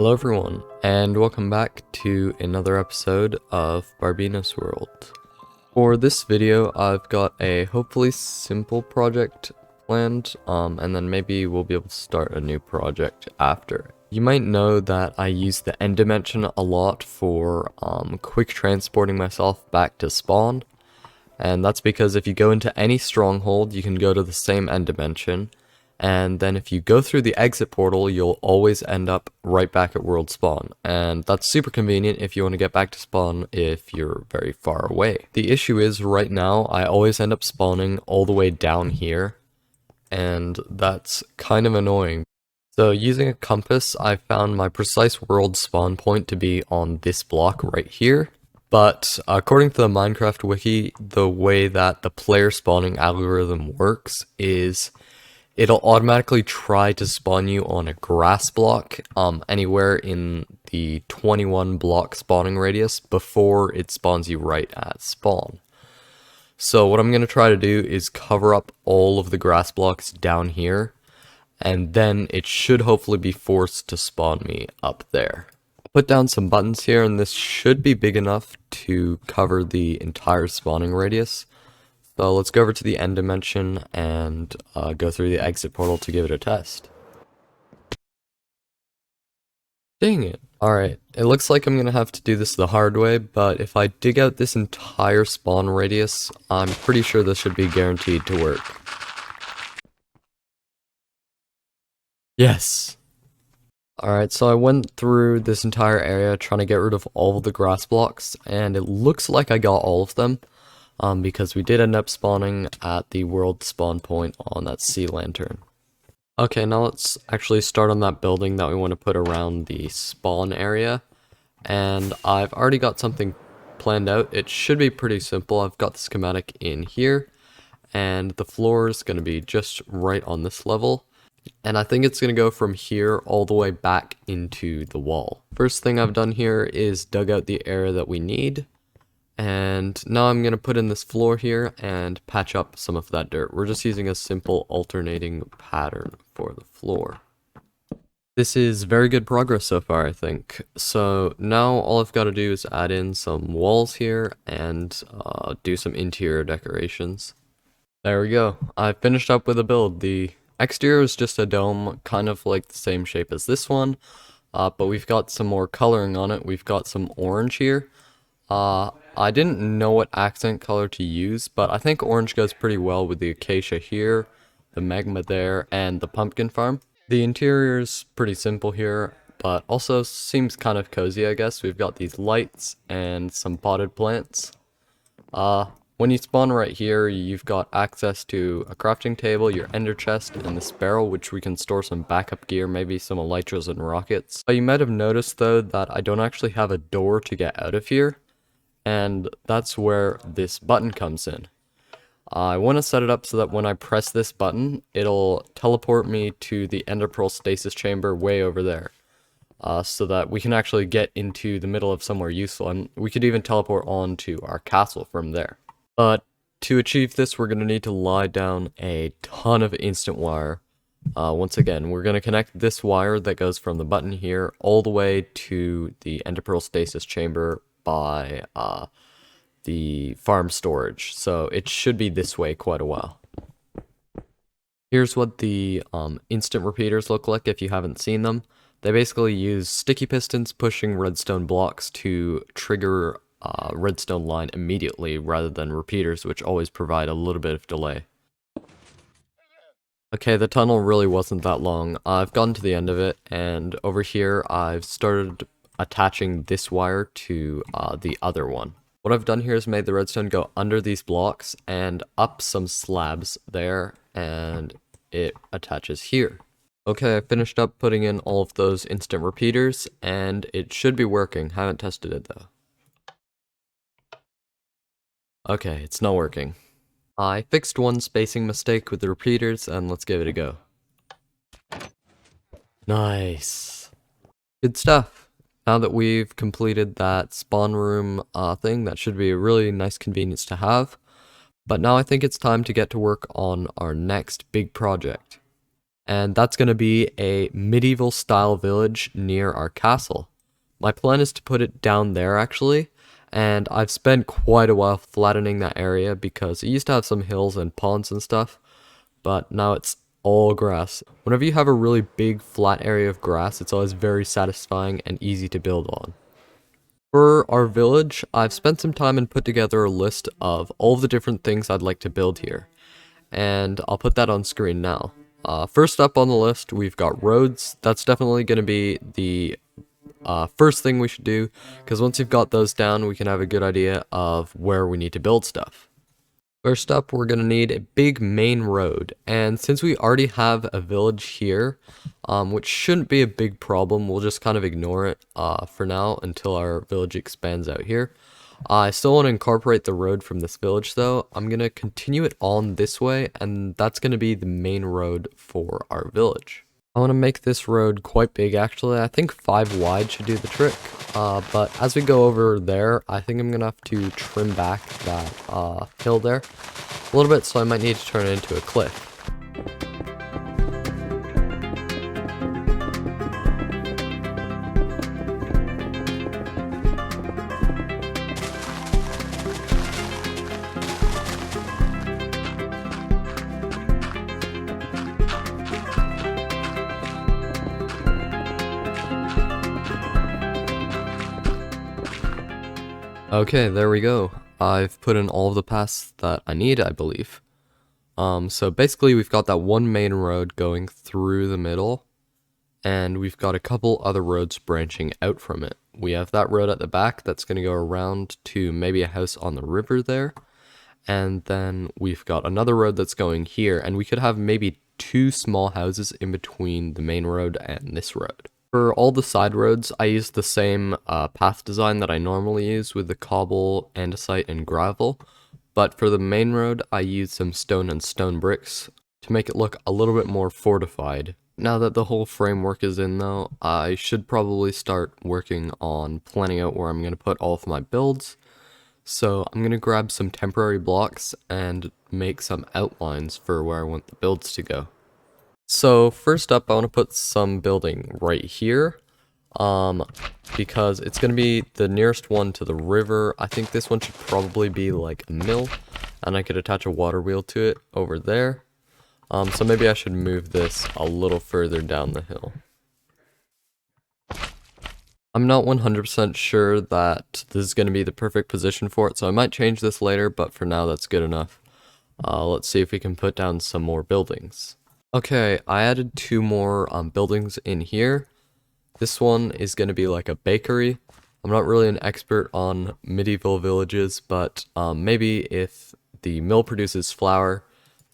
Hello everyone, and welcome back to another episode of Barbeno's World. For this video, I've got a hopefully simple project planned, and then maybe we'll be able to start a new project after. You might know that I use the end dimension a lot for quick transporting myself back to spawn, and that's because if you go into any stronghold, you can go to the same end dimension. And then if you go through the exit portal, you'll always end up right back at world spawn. And that's super convenient if you want to get back to spawn if you're very far away. The issue is right now, I always end up spawning all the way down here. And that's kind of annoying. So using a compass, I found my precise world spawn point to be on this block right here. But according to the Minecraft wiki, the way that the player spawning algorithm works is it'll automatically try to spawn you on a grass block anywhere in the 21 block spawning radius before it spawns you right at spawn. So what I'm going to try to do is cover up all of the grass blocks down here, and then it should hopefully be forced to spawn me up there. Put down some buttons here, and this should be big enough to cover the entire spawning radius. So let's go over to the end dimension and go through the exit portal to give it a test. Dang it. Alright, it looks like I'm gonna have to do this the hard way, but if I dig out this entire spawn radius, I'm pretty sure this should be guaranteed to work. Yes! Alright, so I went through this entire area trying to get rid of all of the grass blocks, and it looks like I got all of them. Because we did end up spawning at the world spawn point on that sea lantern. Okay, now let's actually start on that building that we want to put around the spawn area. And I've already got something planned out. It should be pretty simple. I've got the schematic in here, and the floor is going to be just right on this level. And I think it's going to go from here all the way back into the wall. First thing I've done here is dug out the area that we need. And now I'm going to put in this floor here and patch up some of that dirt. We're just using a simple alternating pattern for the floor. This is very good progress so far, I think. So now all I've got to do is add in some walls here and do some interior decorations. There we go. I finished up with a build. The exterior is just a dome, kind of like the same shape as this one, but we've got some more coloring on it. We've got some orange here. I didn't know what accent color to use, but I think orange goes pretty well with the acacia here, the magma there, and the pumpkin farm. The interior is pretty simple here, but also seems kind of cozy, I guess. We've got these lights and some potted plants. When you spawn right here, you've got access to a crafting table, your ender chest, and this barrel, which we can store some backup gear, maybe some elytras and rockets. But you might have noticed, though, that I don't actually have a door to get out of here. And that's where this button comes in. I want to set it up so that when I press this button, it'll teleport me to the Ender Pearl stasis chamber way over there. So that we can actually get into the middle of somewhere useful, and we could even teleport on to our castle from there. But to achieve this, we're going to need to lie down a ton of instant wire. Once again, we're going to connect this wire that goes from the button here all the way to the Ender Pearl stasis chamber by the farm storage, so it should be this way quite a while. Here's what the instant repeaters look like if you haven't seen them. They basically use sticky pistons pushing redstone blocks to trigger redstone line immediately rather than repeaters, which always provide a little bit of delay. Okay, the tunnel really wasn't that long. I've gotten to the end of it, and over here I've started attaching this wire to the other one. What I've done here is made the redstone go under these blocks and up some slabs there, and it attaches here. Okay, I finished up putting in all of those instant repeaters, and it should be working. Haven't tested it though. Okay, it's not working. I fixed one spacing mistake with the repeaters, and let's give it a go. Nice. Good stuff. Now that we've completed that spawn room thing, that should be a really nice convenience to have. But now I think it's time to get to work on our next big project. And that's going to be a medieval style village near our castle. My plan is to put it down there actually, and I've spent quite a while flattening that area because it used to have some hills and ponds and stuff, but now it's all grass. Whenever you have a really big flat area of grass, it's always very satisfying and easy to build on. For our village, I've spent some time and put together a list of all the different things I'd like to build here, and I'll put that on screen now. First up on the list, we've got roads. That's definitely going to be the first thing we should do, because once you've got those down, we can have a good idea of where we need to build stuff. First up, we're going to need a big main road, and since we already have a village here, which shouldn't be a big problem, we'll just kind of ignore it for now until our village expands out here. I still want to incorporate the road from this village though. I'm going to continue it on this way, and that's going to be the main road for our village. I want to make this road quite big actually. I think 5 wide should do the trick. But as we go over there, I think I'm going to have to trim back that hill there a little bit, so I might need to turn it into a cliff. Okay, there we go. I've put in all of the paths that I need, I believe. So basically we've got that one main road going through the middle, and we've got a couple other roads branching out from it. We have that road at the back that's going to go around to maybe a house on the river there, and then we've got another road that's going here, and we could have maybe 2 small houses in between the main road and this road. For all the side roads, I use the same path design that I normally use with the cobble, andesite, and gravel, but for the main road, I use some stone and stone bricks to make it look a little bit more fortified. Now that the whole framework is in though, I should probably start working on planning out where I'm going to put all of my builds. So I'm going to grab some temporary blocks and make some outlines for where I want the builds to go. So first up, I want to put some building right here, because it's going to be the nearest one to the river. I think this one should probably be like a mill, and I could attach a water wheel to it over there. So maybe I should move this a little further down the hill. I'm not 100% sure that this is going to be the perfect position for it, so I might change this later, but for now that's good enough. Let's see if we can put down some more buildings. Okay, I added 2 more buildings in here. This one is going to be like a bakery. I'm not really an expert on medieval villages, but maybe if the mill produces flour,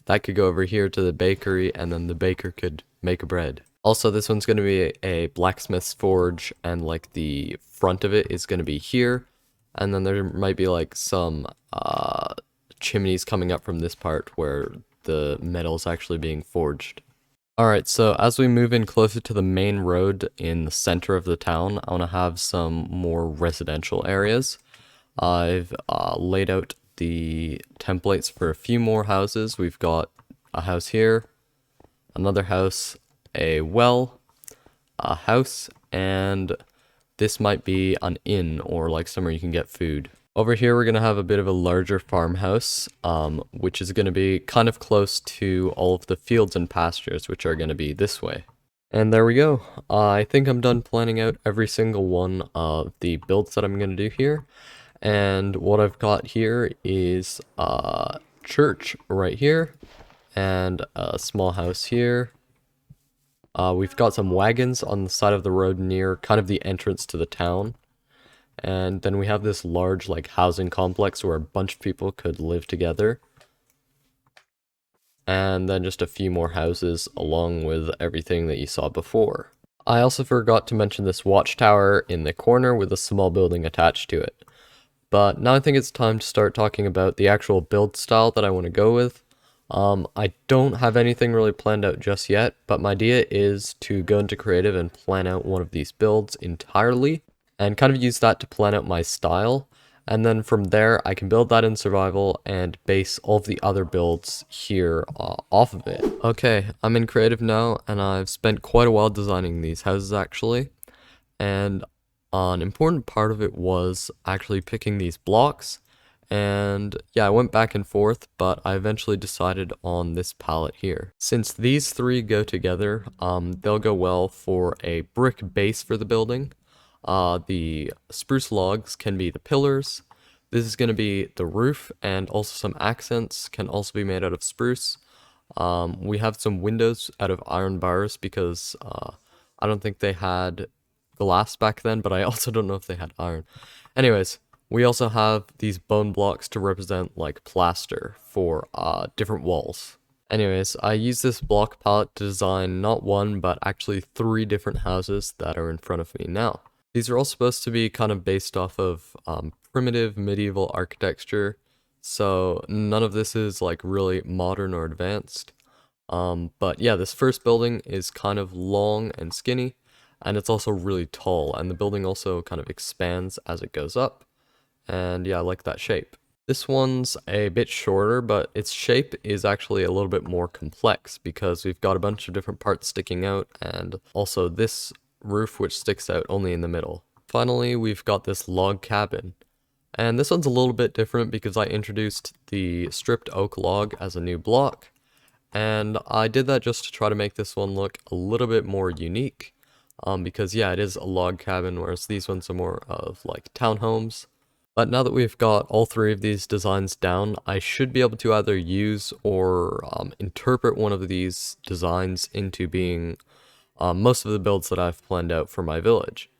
that could go over here to the bakery, and then the baker could make a bread. Also, this one's going to be a blacksmith's forge, and like the front of it is going to be here, and then there might be like some chimneys coming up from this part where the metal's actually being forged. Alright, so as we move in closer to the main road in the center of the town, I want to have some more residential areas. I've laid out the templates for a few more houses. We've got a house here, another house, a well, a house, and this might be an inn or like somewhere you can get food. Over here we're going to have a bit of a larger farmhouse, which is going to be kind of close to all of the fields and pastures, which are going to be this way. And there we go. I think I'm done planning out every single one of the builds that I'm going to do here. And what I've got here is a church right here, and a small house here. We've got some wagons on the side of the road near kind of the entrance to the town. And then we have this large like housing complex where a bunch of people could live together. And then just a few more houses along with everything that you saw before. I also forgot to mention this watchtower in the corner with a small building attached to it. But now I think it's time to start talking about the actual build style that I want to go with. I don't have anything really planned out just yet, but my idea is to go into creative and plan out one of these builds entirely, and kind of use that to plan out my style, And then from there, I can build that in survival and base all of the other builds here off of it. Okay, I'm in creative now, and I've spent quite a while designing these houses actually. And an important part of it was actually picking these blocks. And yeah, I went back and forth, but I eventually decided on this palette here. Since these three go together, they'll go well for a brick base for the building. The spruce logs can be the pillars. This is going to be the roof, and also some accents can also be made out of spruce. We have some windows out of iron bars because I don't think they had glass back then, but I also don't know if they had iron. Anyways, we also have these bone blocks to represent like plaster for different walls. Anyways, I use this block palette to design not one, but actually 3 different houses that are in front of me now. These are all supposed to be kind of based off of primitive medieval architecture, so none of this is like really modern or advanced. But yeah, this first building is kind of long and skinny, and it's also really tall, and the building also kind of expands as it goes up. And yeah, I like that shape. This one's a bit shorter, but its shape is actually a little bit more complex because we've got a bunch of different parts sticking out, and also this roof which sticks out only in the middle. Finally, we've got this log cabin. And this one's a little bit different because I introduced the stripped oak log as a new block. And I did that just to try to make this one look a little bit more unique. Because yeah, it is a log cabin, whereas these ones are more of like townhomes. But now that we've got all 3 of these designs down, I should be able to either use or interpret one of these designs into being most of the builds that I've planned out for my village.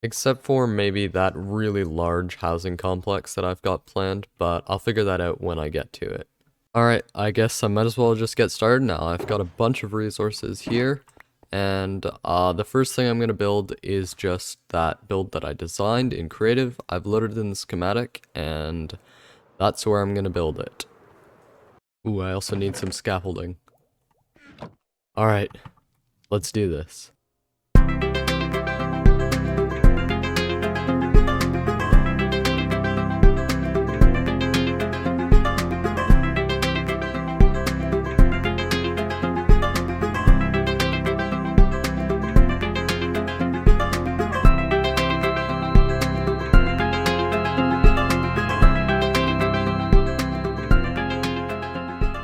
Except for maybe that really large housing complex that I've got planned, but I'll figure that out when I get to it. Alright, I guess I might as well just get started now. I've got a bunch of resources here. And the first thing I'm going to build is just that build that I designed in creative. I've loaded in the schematic, and that's where I'm going to build it. Ooh, I also need some scaffolding. Alright, let's do this.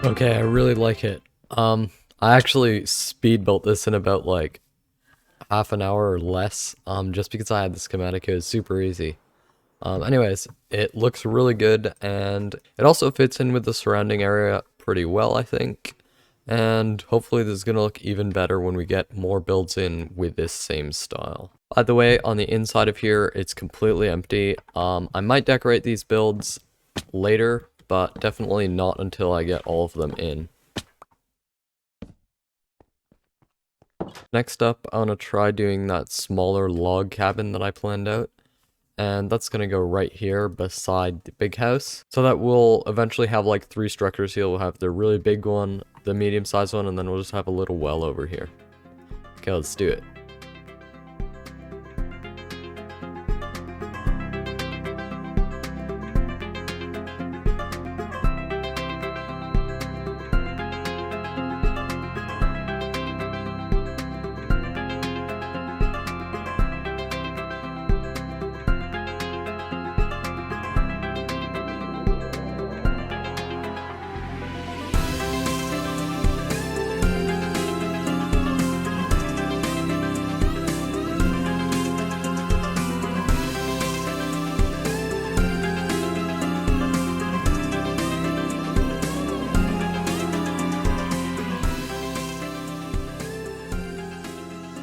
Okay, I really like it. I actually speed built this in about like half an hour or less, just because I had the schematic. It was super easy. Anyways, it looks really good, and it also fits in with the surrounding area pretty well, I think. And hopefully this is gonna look even better when we get more builds in with this same style. By the way, on the inside of here, it's completely empty. I might decorate these builds later, but definitely not until I get all of them in. Next up, I want to try doing that smaller log cabin that I planned out. And that's going to go right here beside the big house. So that we'll eventually have like 3 structures here. We'll have the really big one, the medium-sized one, and then we'll just have a little well over here. Okay, let's do it.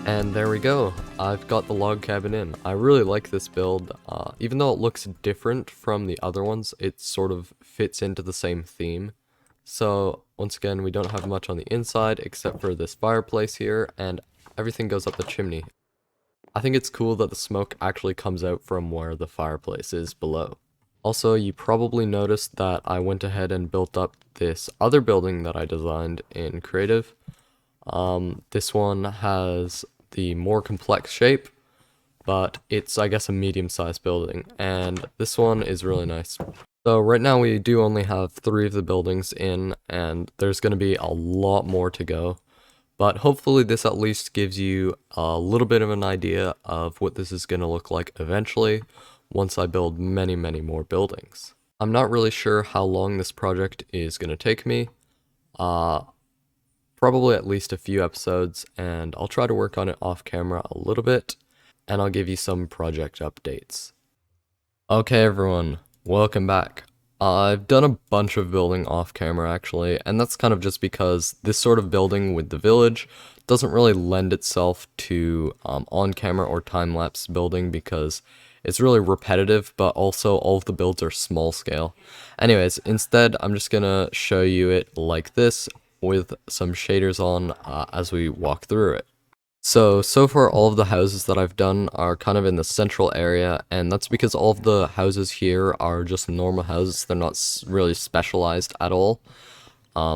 And there we go, I've got the log cabin in. I really like this build. Even though it looks different from the other ones, it sort of fits into the same theme. So once again, we don't have much on the inside except for this fireplace here, and everything goes up the chimney. I think it's cool that the smoke actually comes out from where the fireplace is below. Also, you probably noticed that I went ahead and built up this other building that I designed in creative. This one has the more complex shape, but it's, I guess, a medium-sized building, and this one is really nice. So right now we do only have 3 of the buildings in, and there's going to be a lot more to go. But hopefully this at least gives you a little bit of an idea of what this is going to look like eventually, once I build many, many more buildings. I'm not really sure how long this project is going to take me. Probably at least a few episodes, and I'll try to work on it off camera a little bit, and I'll give you some project updates. Okay everyone, welcome back. I've done a bunch of building off camera actually, and that's kind of just because this sort of building with the village doesn't really lend itself to on camera or time-lapse building because it's really repetitive, but also all of the builds are small scale. Anyways, instead I'm just gonna show you it like this with some shaders on as we walk through it. So far all of the houses that I've done are kind of in the central area, and that's because all of the houses here are just normal houses. They're not really specialized at all.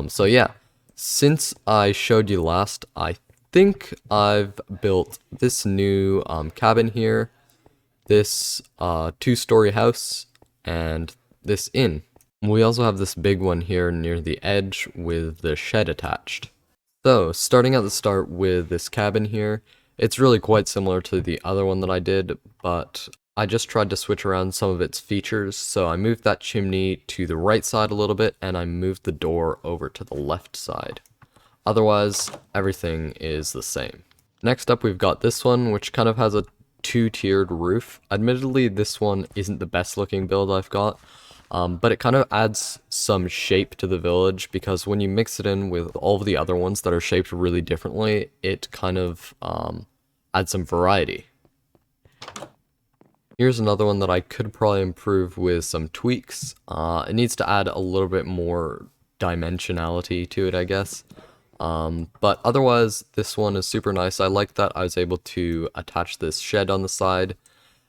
So yeah, since I showed you last, I think I've built this new cabin here, this 2-story house, and this inn. We also have this big one here near the edge with the shed attached. So, starting at the start with this cabin here, it's really quite similar to the other one that I did, but I just tried to switch around some of its features, so I moved that chimney to the right side a little bit, and I moved the door over to the left side. Otherwise, everything is the same. Next up, we've got this one, which kind of has a 2-tiered roof. Admittedly, this one isn't the best looking build I've got, but it kind of adds some shape to the village because when you mix it in with all of the other ones that are shaped really differently, it kind of adds some variety. Here's another one that I could probably improve with some tweaks. It needs to add a little bit more dimensionality to it, I guess. But otherwise, this one is super nice. I like that I was able to attach this shed on the side,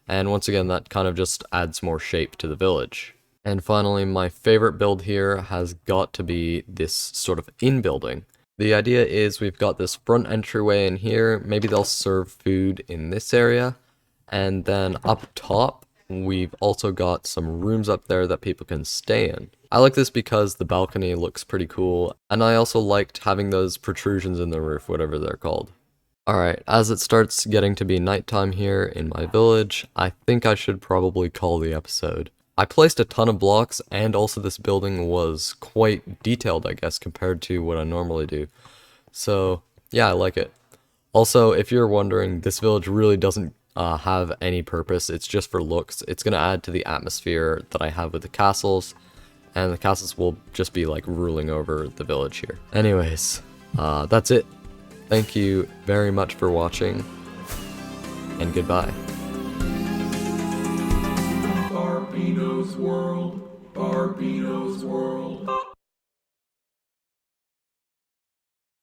and once again, that kind of just adds more shape to the village. And finally, my favorite build here has got to be this sort of inn building. The idea is we've got this front entryway in here, maybe they'll serve food in this area, and then up top, we've also got some rooms up there that people can stay in. I like this because the balcony looks pretty cool, and I also liked having those protrusions in the roof, whatever they're called. Alright, as it starts getting to be nighttime here in my village, I think I should probably call the episode. I placed a ton of blocks, and also this building was quite detailed, I guess, compared to what I normally do. So, yeah, I like it. Also, if you're wondering, this village really doesn't have any purpose. It's just for looks. It's going to add to the atmosphere that I have with the castles, and the castles will just be like ruling over the village here. Anyways, that's it. Thank you very much for watching, and goodbye. Barbeno's World, Barbeno's World.